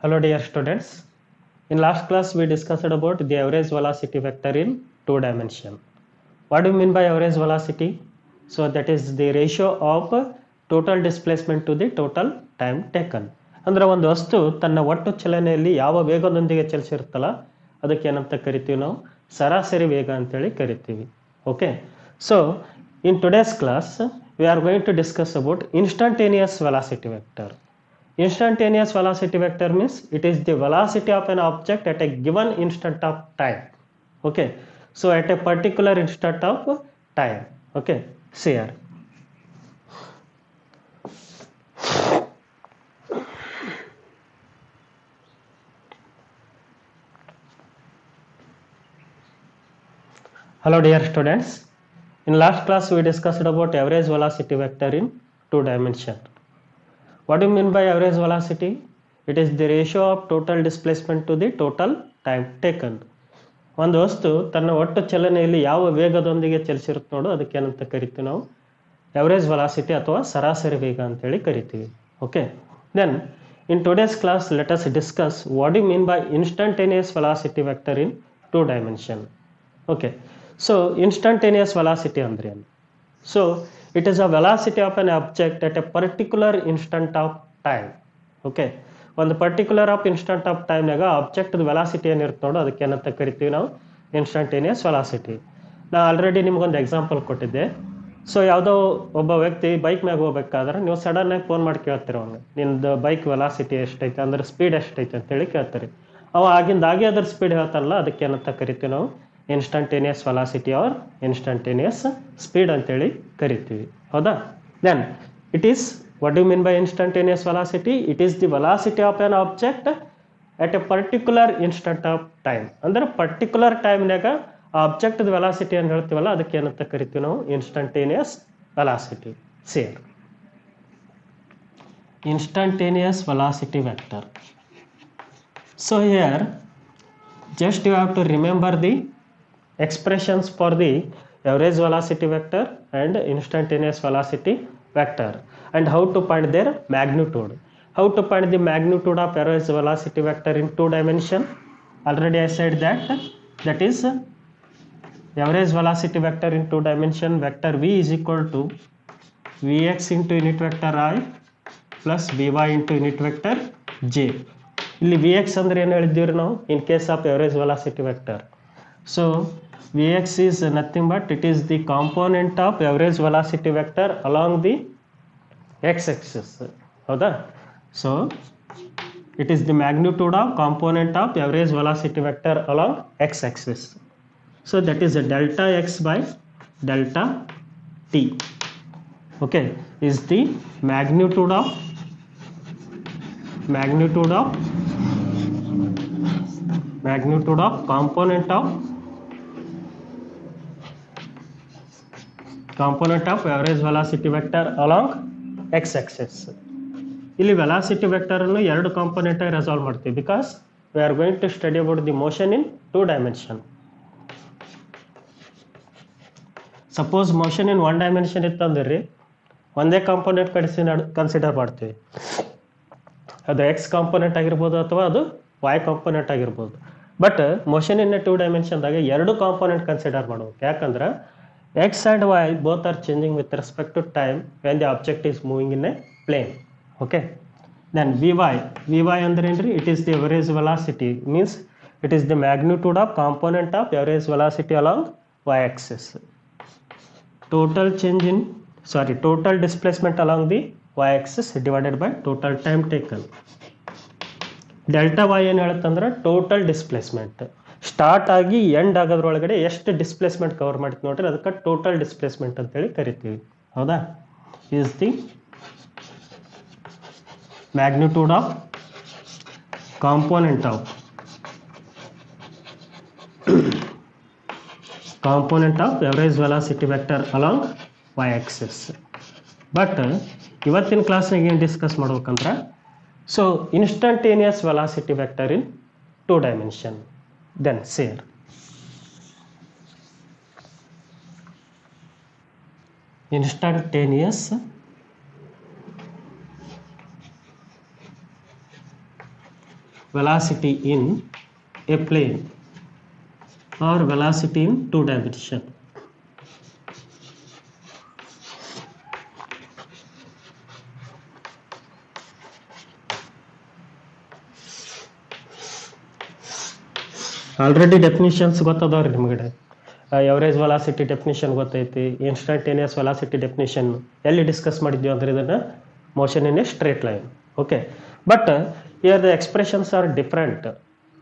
Hello dear students. In last class we discussed about the average velocity vector in two dimension. What do you mean by average velocity? So that is the ratio of total displacement to the total time taken. ಅಂದ್ರೆ ಒಂದು ವಸ್ತು ತನ್ನ ಒಟ್ಟು ಚಲನೆಯಲ್ಲಿ ಯಾವ ವೇಗದೊಂದಿಗೆ ಚಲಿಸಿರುತ್ತಲ್ಲ ಅದಕ್ಕೆ ಏನಂತ ಕರಿತೀವಿ ನಾವು ಸರಾಸರಿ ವೇಗ ಅಂತೇಳಿ ಕರಿತೀವಿ. Okay. So in today's class we are going to discuss about instantaneous velocity vector. Instantaneous velocity vector means it is the velocity of an object at a given instant of time. Okay, so at a particular instant of time. Okay, see here. Hello dear students. In last class we discussed about average velocity vector in two dimension. What do you mean by average velocity? It is the ratio of total displacement to the total time taken. ಒಂದು ವಸ್ತು ತನ್ನ ಒಟ್ಟು ಚಲನೆಯಲ್ಲಿ ಯಾವ ವೇಗದೊಂದಿಗೆ ಚಲಿಸಿರುತ್ತೆ ನೋಡು ಅದಕ್ಕೆ ಏನಂತ ಕರಿತೀವಿ ನಾವು ಎವರೇಜ್ ವೆಲಾಸಿಟಿ ಅಥವಾ ಸರಾಸರಿ ವೇಗ ಅಂತೇಳಿ ಕರಿತೀವಿ. Okay, then in today's class let us discuss what you mean by instantaneous velocity vector in two dimension. Okay, so instantaneous velocity ಅಂದ್ರೆ ಏನು? So it is a velocity of an object at a particular instant of time. Okay, ಒಂದು particular of instant of ಟೈಮ್ನಾಗ ಆಬ್ಜೆಕ್ಟ್ದು velocity ಏನಿರುತ್ತೆ ನೋಡು ಅದಕ್ಕೆ ಏನಂತ ಕರಿತೀವಿ ನಾವು ಇನ್ಸ್ಟಂಟೇನಿಯಸ್ ವೆಲಾಸಿಟಿ. ನಾ ಆಲ್ರೆಡಿ ನಿಮ್ಗೊಂದು ಎಕ್ಸಾಂಪಲ್ ಕೊಟ್ಟಿದ್ದೆ. ಸೊ ಯಾವುದೋ ಒಬ್ಬ ವ್ಯಕ್ತಿ ಬೈಕ್ ಮ್ಯಾಗ ಹೋಗ್ಬೇಕಾದ್ರೆ ನೀವು ಸಡನ್ನಾಗಿ ಫೋನ್ ಮಾಡಿ ಕೇಳ್ತೀರಿ ಅವ್ನು ನಿಂದು ಬೈಕ್ ವೆಲಾಸಿಟಿ ಎಷ್ಟೈತೆ ಅಂದ್ರೆ ಸ್ಪೀಡ್ ಎಷ್ಟೈತೆ ಅಂತೇಳಿ ಕೇಳ್ತಾರೆ. ಅವ ಆಗಿಂದಾಗೆ ಅದ್ರ ಸ್ಪೀಡ್ ಹೇಳ್ತಾರಲ್ಲ ಅದಕ್ಕೆ ಏನಂತ ಕರಿತೀವಿ ನಾವು instantaneous velocity or instantaneous speed ಅಂತೇಳಿ ಕರಿತೀವಿ. ಹೌದಾ? Then it is what do you mean by instantaneous velocity? It is the velocity of an object at a particular instant of time. ಅಂದ್ರೆ ಪರ್ಟಿಕ್ಯುಲರ್ ಟೈಮ್ನಾಗ ಆಬ್ಜೆಕ್ಟ್ದ ವೆಲಾಸಿಟಿ ಏನು ಹೇಳ್ತೀವಲ್ಲ ಅದಕ್ಕೆ ಏನಂತ ಕರಿತೀವಿ ನಾವು instantaneous velocity. Share instantaneous velocity vector. So here just you have to remember the expressions for the average velocity vector and instantaneous velocity vector and how to find their magnitude. How to find the magnitude of average velocity vector in two dimension? Already I said that is average velocity vector in two dimension vector v is equal to vx into unit vector I plus vy into unit vector j. ಇಲ್ಲಿ v x ಅಂದ್ರೆ ಏನು ಹೇಳಿದ್ದೀವಿ ನಾವು in case of average velocity vector. So v x is nothing but it is the component of average velocity vector along the x axis. ಹೌದಾ? So it is the magnitude of component of average velocity vector along x axis. So that is delta x by delta t. Okay, is the magnitude of component of average velocity vector along x axis. ಇಲ್ಲಿ velocity vector ಅನ್ನು ಎರಡು component ಆಗಿ resolve ಮಾಡ್ತೀವಿ because we are going to study about the motion in two dimension. Suppose motion in one dimension ಇತ್ತಂದ್ರೆ ಒಂದೇ component consider ಮಾಡ್ತೀವಿ. ಅದು X component ಆಗಿರ್ಬೋದು ಅಥವಾ ಅದು ವೈ ಕಾಂಪೋನೆಂಟ್ ಆಗಿರ್ಬೋದು. ಬಟ್ ಮೋಷನ್ ಇನ್ ಟೂ ಡೈಮೆನ್ಷನ್ದಾಗ ಎರಡು ಕಾಂಪೋನೆಂಟ್ ಕನ್ಸಿಡರ್ ಮಾಡ್ಬೇಕು. ಯಾಕಂದ್ರೆ x and y both are changing with respect to time when the object is moving in a plane. Okay, then v y ಅಂದ್ರೆ ಏನ್ರಿ? It is the average velocity means it is the magnitude of component of average velocity along y axis. total displacement along the y-axis divided by total time taken. Delta y ಏನು ಹೇಳುತ್ತಂದ್ರೆ total displacement start ಆಗಿ end ಆಗೋದ್ರೊಳಗಡೆ ಎಷ್ಟು displacement cover ಮಾಡ್ತೀವಿ ನೋಡ್ರಿ ಅದಕ್ಕೆ total displacement ಅಂತೇಳಿ ಕರಿತೀವಿ. ಹೌದಾ? Is the magnitude of component of average velocity vector along y axis. But ಇವತ್ತಿನ ಕ್ಲಾಸ್ನಾಗ ಏನು ಡಿಸ್ಕಸ್ ಮಾಡ್ಬೇಕಂದ್ರೆ so instantaneous velocity vector in two dimension. Then ಸೇರ್ instantaneous velocity in a plane or velocity in two dimension. Already definitions ಗೊತ್ತದವ್ರಿ ನಿಮ್ಗಡೆ. Average velocity definition ಗೊತ್ತೈತಿ, instantaneous velocity definition ಎಲ್ಲಿ discuss ಮಾಡಿದ್ವಿ ಅಂದ್ರೆ ಇದನ್ನು motion in a straight line. Okay, but here the expressions are different.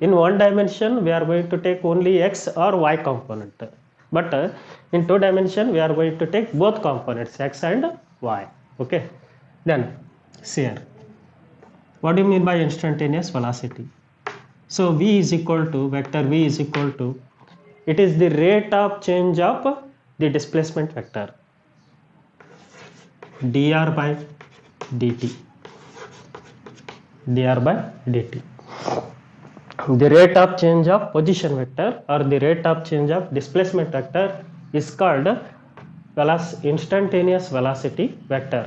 In one dimension we are going to take only x or y component, but in two dimension we are going to take both components x and y. Okay, then see here, what do you mean by instantaneous velocity? So v is equal to, vector v is equal to, it is the rate of change of the displacement vector dr by dt. dr by dt, the rate of change of position vector or the rate of change of displacement vector is called instantaneous velocity vector.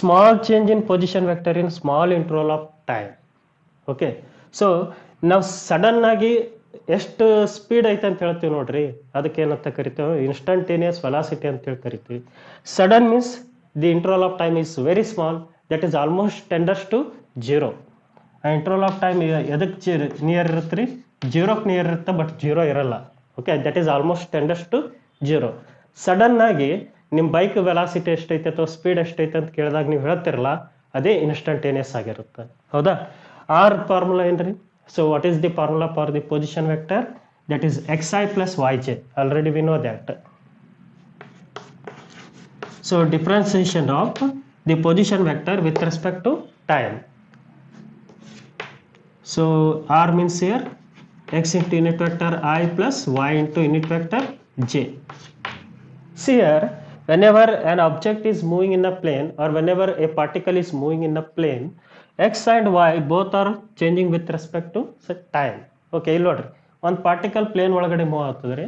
Small change in position vector in small interval of time. Okay, so ನಾವು sudden ಆಗಿ ಎಷ್ಟು speed ಐತೆ ಅಂತ ಹೇಳ್ತೀವಿ ನೋಡ್ರಿ, ಅದಕ್ಕೆ ಏನಂತ ಕರಿತೀವಿ, ಇನ್ಸ್ಟಂಟೇನಿಯಸ್ ವೆಲಾಸಿಟಿ ಅಂತೇಳಿ ಕರಿತೀವಿ. Sudden means the interval of time is very small, that is almost tenders to zero. ಆ ಇಂಟರ್ವಲ್ ಆಫ್ ಟೈಮ್ ಎದಕ್ಕೆ ನಿಯರ್ ಇರುತ್ತೆ ರೀ, ಜೀರೋಕ್ಕೆ ನಿಯರ್ ಇರುತ್ತೆ, ಬಟ್ ಜೀರೋ ಇರಲ್ಲ. Okay, that is almost tenders to zero. Sudden ಆಗಿ ನಿಮ್ಮ ಬೈಕ್ ವೆಲಾಸಿಟಿ ಎಷ್ಟೈತೆ ಅಥವಾ ಸ್ಪೀಡ್ ಎಷ್ಟೈತೆ ಅಂತ ಕೇಳಿದಾಗ ನೀವು ಹೇಳ್ತಿರಲ್ಲ, ಅದೇ ಇನ್ಸ್ಟಂಟೇನಿಯಸ್ ಆಗಿರುತ್ತೆ. ಹೌದಾ? ಆರ್ ಫಾರ್ಮುಲಾ ಏನ್ರಿ? So what is the formula for the position vector? That is xi plus yj. Already we know that. So differentiation of the position vector with respect to time. So r means here x into unit vector I plus y into unit vector j. See here, whenever an object is moving in a plane or whenever a particle is moving in a plane, x and y both are changing with respect to time. Okay, ಇಲ್ಲಿ ನೋಡ್ರಿ, ಒಂದು particle plane ಒಳಗಡೆ move ಆಗ್ತದೆ ರೀ.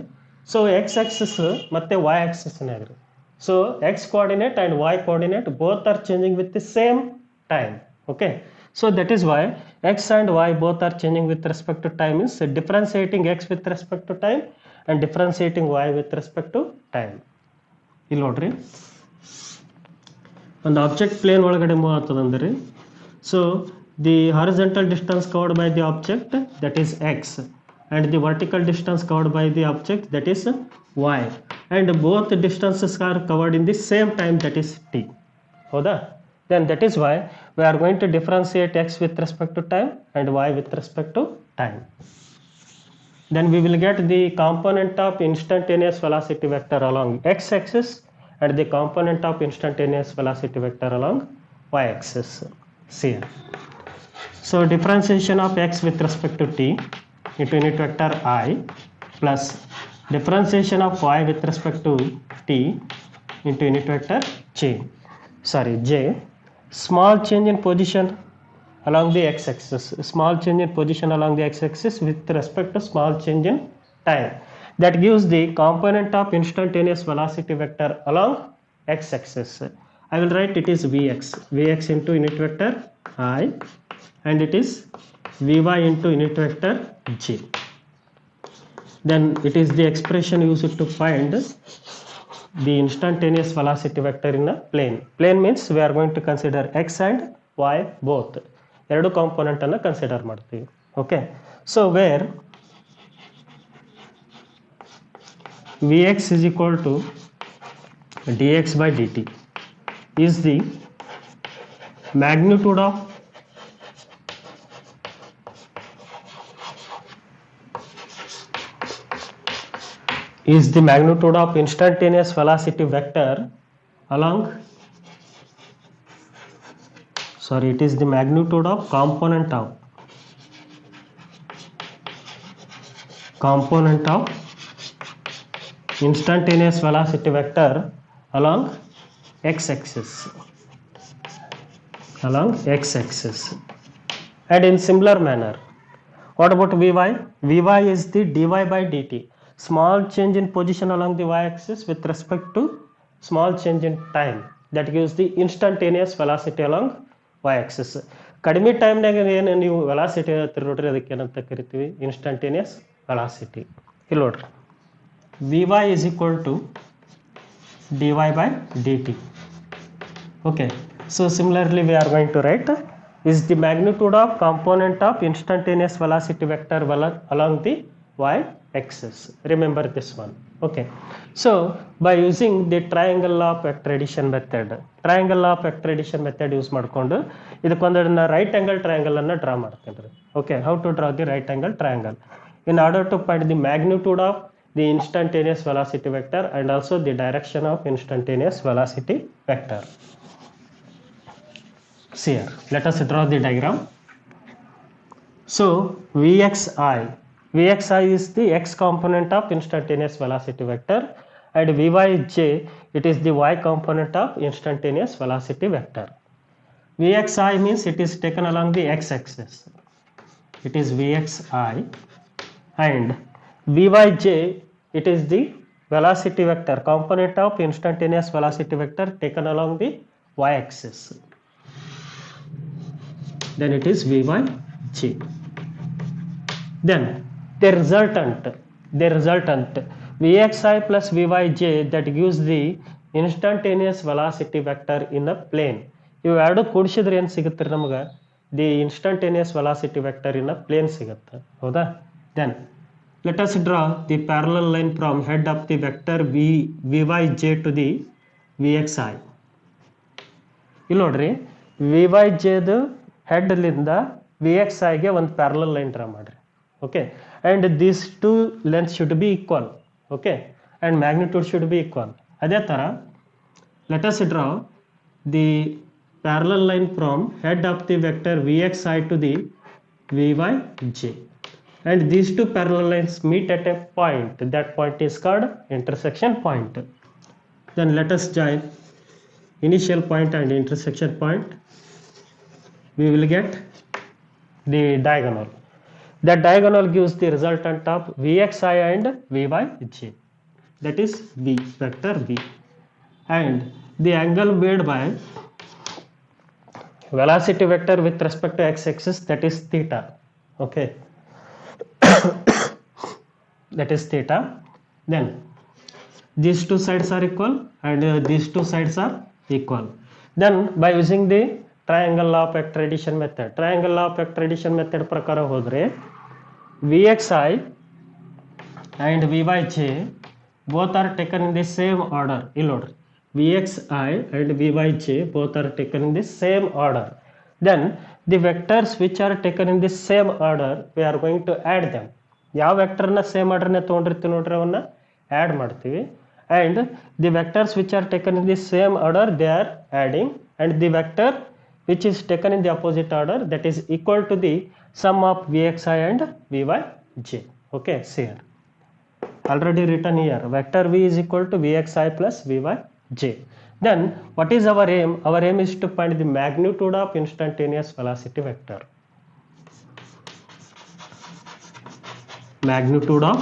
So x axis ಮತ್ತು y ಆಕ್ಸಿಸ್ನಾಗ ರೀ. So x coordinate and y coordinate both are changing with the same time. Okay, so that is why x and y both are changing with respect to time means differentiating x with respect to time and differentiating y with respect to time. ಇಲ್ಲಿ ನೋಡ್ರಿ, ಒಂದು object plane ಒಳಗಡೆ move ಆಗ್ತದಂದ್ರೆ ರೀ. So the horizontal distance covered by the object, that is x, and the vertical distance covered by the object, that is y, and both distances are covered in the same time, that is t. Hoda? Then that is why we are going to differentiate x with respect to time and y with respect to time. Then we will get the component of instantaneous velocity vector along x axis and the component of instantaneous velocity vector along y axis. See here. So differentiation of x with respect to t into unit vector I plus differentiation of y with respect to t into unit vector j. Small change in position along the x-axis. Small change in position along the x-axis with respect to small change in time. That gives the component of instantaneous velocity vector along x-axis. I will write it is Vx into unit vector I, and it is Vy into unit vector j. Then it is the expression used to find the instantaneous velocity vector in a plane. Plane means we are going to consider x and y both. ಎರಡು component ಅನ್ನು consider ಮಾಡ್ತೀವಿ. Okay, so where Vx is equal to dx by dt is the magnitude of instantaneous velocity vector along, sorry, it is the magnitude of component of instantaneous velocity vector along x-axis. And in similar manner, what about Vy? Vy is the dy by dt, small change in position along the y-axis with respect to small change in time, that gives the instantaneous velocity along y-axis. ಕಡಿಮೆ ಟೈಮ್ನಾಗ ಏನು ನೀವು velocity ಹೇಳ್ತೀರಿ ನೋಡ್ರಿ, ಅದಕ್ಕೆ ಏನಂತ ಕರಿತೀವಿ? Instantaneous velocity. ಇಲ್ಲಿ ನೋಡ್ರಿ, v y is equal to d y by d t. Okay, so similarly we are going to write is the magnitude of component of instantaneous velocity vector along the y axis. Remember this one. Okay, so by using the triangle law of vector addition method, triangle law of vector addition method use ಮಾಡಿಕೊಂಡು ಇದಕ್ಕೊಂದು right angle triangle ಅನ್ನು draw ಮಾಡ್ತೀನಿ. Okay, how to draw the right angle triangle in order to find the magnitude of the instantaneous velocity vector and also the direction of instantaneous velocity vector. See here, let us draw the diagram. So Vxi is the x component of instantaneous velocity vector, and Vyj, it is the y component of instantaneous velocity vector. Vxi means it is taken along the x-axis. It is Vxi, and Vyj, it is the velocity vector, component of instantaneous velocity vector taken along the y-axis. Then it is Vyj. Then the resultant Vxi plus Vyj, that gives the instantaneous velocity vector in a plane. ಇವು ಎರಡು ಕೂಡಿಸಿದ್ರೆ ಏನು ಸಿಗುತ್ತೆ ನಮಗೆ? The instantaneous velocity vector in a plane ಸಿಗುತ್ತೆ, ಹೌದಾ? Then let us draw the parallel line from head of the vector Vyj to the Vxi. ಇಲ್ಲಿ ನೋಡ್ರಿ, Vyjದು ಹೆಡ್ಲಿಂದ Vxiಗೆ ಒಂದು ಪ್ಯಾರಲಲ್ ಲೈನ್ ಡ್ರಾ ಮಾಡ್ರಿ. Okay, and these two length should be equal. Okay, and magnitude should be equal. ಅದೇ ಥರ let us draw the parallel line from head of the vector Vxi to the Vyj, and these to parallel lines meet at a point. That point is called intersection point. Then let us join initial point and intersection point. We will get the diagonal. That diagonal gives the resultant of Vxi and Vyj. That is V, vector V. And the angle made by velocity vector with respect to x-axis, that is theta. Okay, that is theta. Then these two sides are equal and these two sides are equal. Then by using the triangle law of vector addition method ಪ್ರಕಾರ ಹೋದರೆ Vxi and Vyj both are taken in the same order. ಇಲ್ಲಿ ನೋಡ್ರಿ, Vxi and Vyj both are taken in the same order. Then the vectors which are taken in the same order, we are going to add them. ಯಾವ ವೆಕ್ಟರ್ನ same ಆರ್ಡರ್ನೇ ತೊಗೊಂಡಿರ್ತೀವಿ ನೋಡ್ರಿ, ಅವನ್ನ add ಮಾಡ್ತೀವಿ. and the vectors which are taken in the same order, they are adding, and the vector which is taken in the opposite order, that is equal to the sum of Vxi and Vyj. Okay, see here, already written here, vector V is equal to Vxi plus Vyj. Then what is our aim? Our aim is to find the magnitude of instantaneous velocity vector. Magnitude of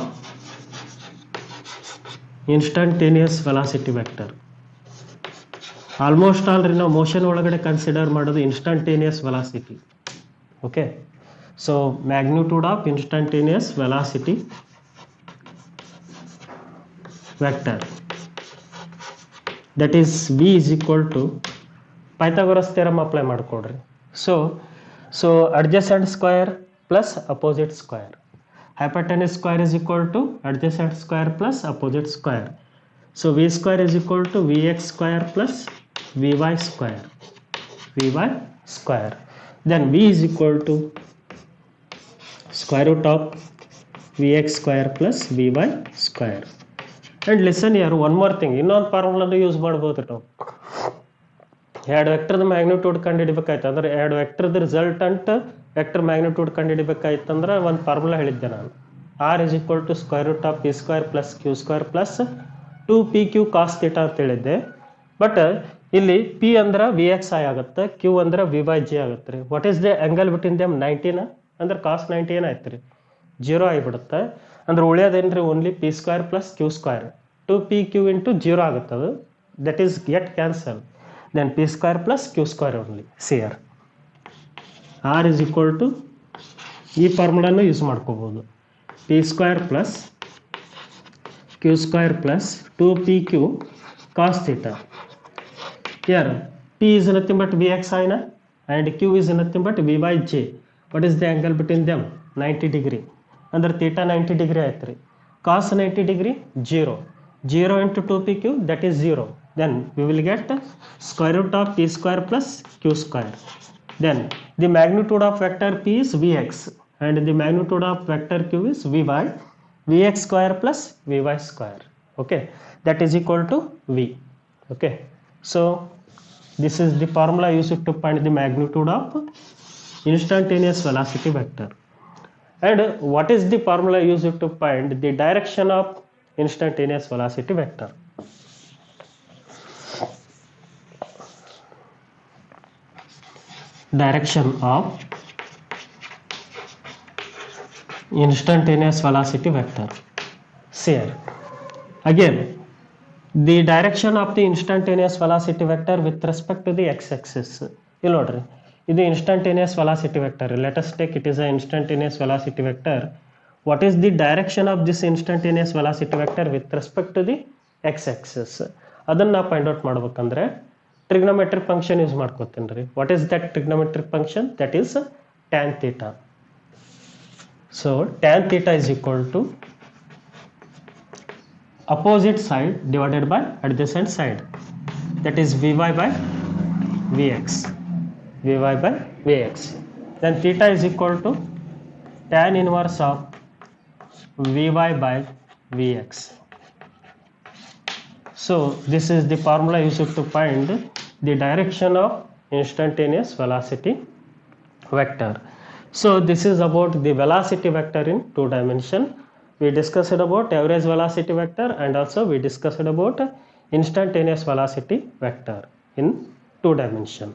instantaneous velocity vector. Almost all ರೀ ನಾವು motion ಒಳಗಡೆ consider ಮಾಡೋದು instantaneous velocity. Okay, so magnitude of instantaneous velocity vector, that is V is equal to Pythagoras theorem apply ಮಾಡಿಕೊಡ್ರಿ. So adjacent square plus opposite square, hypotenuse square is equal to adjacent square plus opposite square. So V square is equal to Vx square plus Vy square. Then V is equal to square root of Vx square plus Vy square. And listen here, one more thing, ಇನ್ನೊಂದು formula use ಮಾಡ್ಬೋದು ನಾವು. ಎರಡು ವೆಕ್ಟರ್ದ magnitude ಕಂಡುಹಿಡಿಬೇಕಾಯ್ತು ಅಂದ್ರೆ, ಎರಡು ವೆಕ್ಟರ್ದ ರಿಸಲ್ಟಂಟ್ vector magnitude ಕಂಡುಹಿಡಿಬೇಕಾಯ್ತಂದ್ರೆ ಒಂದು formula ಹೇಳಿದ್ದೆ ನಾನು, R is equal to square root of P square plus Q square plus 2PQ cos theta ಅಂತ ಹೇಳಿದ್ದೆ. ಬಟ್ ಇಲ್ಲಿ P ಅಂದ್ರೆ Vxi ಆಗುತ್ತೆ, Q ಅಂದ್ರೆ Vyj ಆಗುತ್ತೆ ರೀ. What is the angle between them? 90 ಅಂದ್ರೆ cos 90 ಏನಾಯ್ತು ರೀ, 0 ಆಗಿಬಿಡುತ್ತೆ. ಅಂದ್ರೆ ಉಳಿಯೋದೇನ್ರಿ, only P square plus Q square, 2PQ into 0 ಆಗುತ್ತೆ ಅದು, that is get cancel. Then P square plus Q square only. See here. r is equal to ಈ ಫಾರ್ಮುಲಾನು use ಮಾಡ್ಕೋಬೋದು, p square plus q square plus 2pq cos theta. Here p is nothing but vx sin and q is nothing but v by j. What is the angle between them? 90 degree. Under theta 90 degree ಆಯ್ತು ರೀ. cos 90 degree 0. 0 into 2pq, that is 0. Then we will get square root of p square plus q square. Then the magnitude of vector p is vx and the magnitude of vector q is v by vx square plus vy square. Okay, that is equal to v. Okay, so this is the formula used to find the magnitude of instantaneous velocity vector. And what is the formula used to find the direction of instantaneous velocity vector? Direction of instantaneous velocity vector. See here. Again, the direction of the instantaneous velocity vector with respect to the x-axis. You know, this instantaneous velocity vector. Let us take it is an instantaneous velocity vector. What is the direction of this instantaneous velocity vector with respect to the x-axis? ಅದನ್ನು ನಾವು find out ಮಾಡ್ಬೇಕಂದ್ರೆ trigonometric function use ಮಾಡ್ಕೋತೀನಿ ರೀ. What is that trigonometric function? That is tan theta. So tan theta is equal to opposite side divided by adjacent side, that is vy by vx. Vy by vx. Then theta is equal to tan inverse of vy by vx. So this is the formula used to find the direction of instantaneous velocity vector. So this is about the velocity vector in 2 dimension. We discussed about average velocity vector and also we discussed about instantaneous velocity vector in 2 dimension.